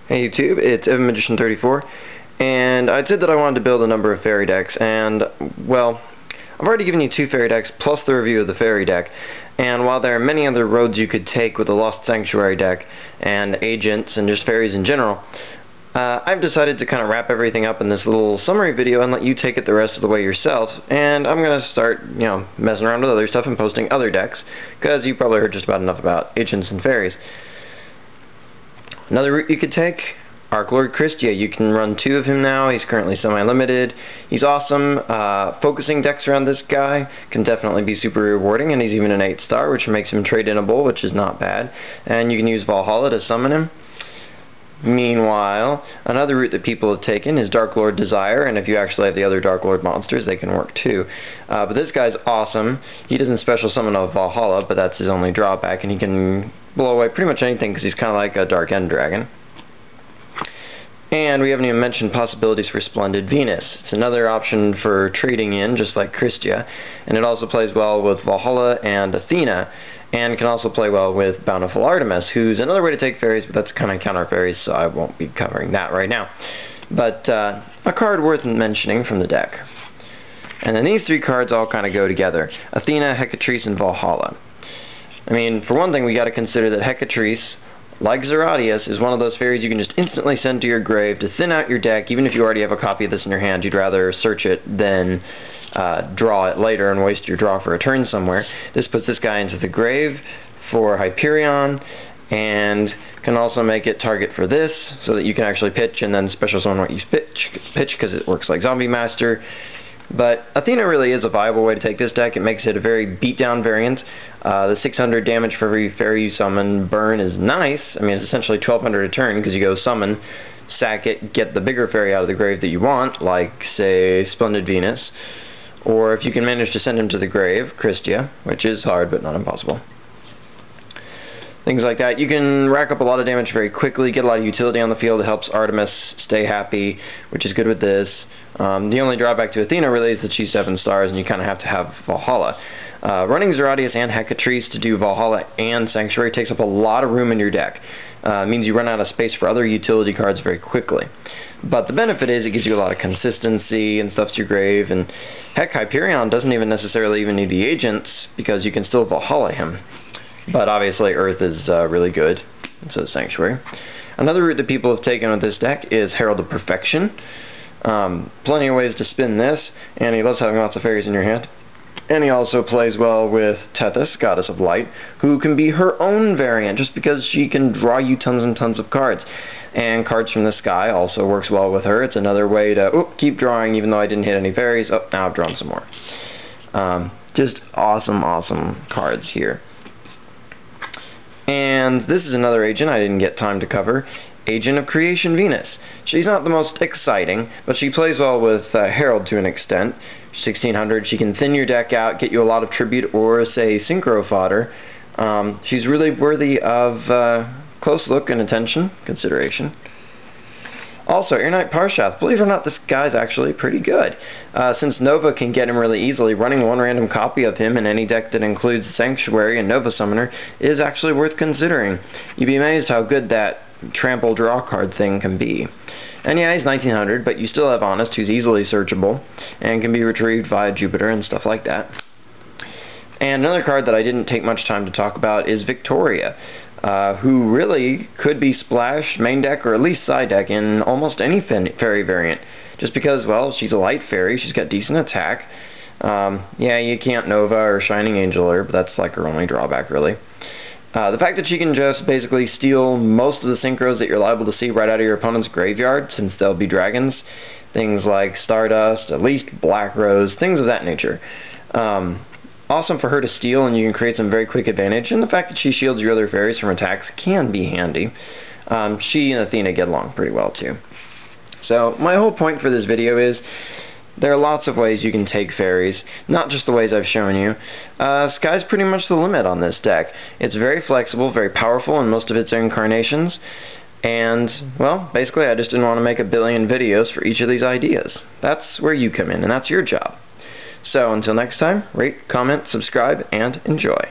Hey YouTube, it's EvanMagician34, and I said that I wanted to build a number of fairy decks, and, well, I've already given you 2 fairy decks, plus the review of the fairy deck, and while there are many other roads you could take with the Lost Sanctuary deck, and agents, and just fairies in general, I've decided to kind of wrap everything up in this little summary video and let you take it the rest of the way yourself, and I'm going to start, messing around with other stuff and posting other decks, because you probably heard just about enough about agents and fairies. Another route you could take, Arc Lord Christia. You can run 2 of him now. He's currently semi-limited. He's awesome. Focusing decks around this guy can definitely be super rewarding, and he's even an 8-star, which makes him trade-inable, which is not bad. And you can use Valhalla to summon him. Meanwhile, another route that people have taken is Dark Lord Desire, and if you actually have the other Dark Lord monsters, they can work too. But this guy's awesome. He doesn't special summon a Valhalla, but that's his only drawback, and he can blow away pretty much anything because he's kind of like a Dark End Dragon. And we haven't even mentioned possibilities for Splendid Venus. It's another option for trading in, just like Christia, and it also plays well with Valhalla and Athena, and can also play well with Bountiful Artemis, who's another way to take fairies, but that's kind of counter fairies, so I won't be covering that right now. But a card worth mentioning from the deck. And then these 3 cards all kind of go together. Athena, Hecatrice, and Valhalla. I mean, for one thing, we got to consider that Hecatrice, like Zeratius, is one of those fairies you can just instantly send to your grave to thin out your deck. Even if you already have a copy of this in your hand, you'd rather search it than draw it later and waste your draw for a turn somewhere. This puts this guy into the grave for Hyperion, and can also make it target for this, so that you can actually pitch and then special summon what you pitch, because it works like Zombie Master. But Athena really is a viable way to take this deck. It makes it a very beatdown variant. The 600 damage for every fairy you summon burn is nice. I mean, it's essentially 1200 a turn, because you go summon, sack it, get the bigger fairy out of the grave that you want, like, say, Splendid Venus. Or if you can manage to send him to the grave, Christia, which is hard but not impossible. Things like that. You can rack up a lot of damage very quickly, get a lot of utility on the field. It helps Artemis stay happy, which is good with this. The only drawback to Athena really is that she's 7 stars, and you kind of have to have Valhalla. Running Zeratius and Hecatrice to do Valhalla and Sanctuary takes up a lot of room in your deck. It means you run out of space for other utility cards very quickly. But the benefit is it gives you a lot of consistency and stuff to your grave, and heck, Hyperion doesn't even necessarily even need the agents, because you can still Valhalla him. But obviously Earth is really good, and so is Sanctuary. Another route that people have taken with this deck is Herald of Perfection. Plenty of ways to spin this, and he loves having lots of fairies in your hand. And he also plays well with Tethys, Goddess of Light, who can be her own variant, just because she can draw you tons and tons of cards. And Cards from the Sky also works well with her. It's another way to keep drawing, even though I didn't hit any fairies. Oh, now I've drawn some more. Just awesome, awesome cards here. And this is another agent I didn't get time to cover, Agent of Creation Venus. She's not the most exciting, but she plays well with Herald to an extent. 1600, she can thin your deck out, get you a lot of tribute or, say, synchro fodder. She's really worthy of close look and consideration. Also, Airknight Parshath. Believe it or not, this guy's actually pretty good. Since Nova can get him really easily, running 1 random copy of him in any deck that includes Sanctuary and Nova Summoner is actually worth considering. You'd be amazed how good that trample draw card thing can be. And yeah, he's 1900, but you still have Honest, who's easily searchable, and can be retrieved via Jupiter and stuff like that. And another card that I didn't take much time to talk about is Victoria, who really could be splash, main deck, or at least side deck in almost any fairy variant. Just because, well, she's a light fairy, she's got decent attack. Yeah, you can't Nova or Shining Angel her, but that's like her only drawback, really. The fact that she can just basically steal most of the synchros that you're liable to see right out of your opponent's graveyard, since they'll be dragons, things like Stardust, at least Black Rose, things of that nature. Awesome for her to steal, and you can create some very quick advantage, and the fact that she shields your other fairies from attacks can be handy. She and Athena get along pretty well too. So my whole point for this video is there are lots of ways you can take fairies, not just the ways I've shown you. Sky's pretty much the limit on this deck. It's very flexible, very powerful in most of its incarnations, and, well, basically I just didn't want to make a billion videos for each of these ideas. That's where you come in, and that's your job. So until next time, rate, comment, subscribe, and enjoy.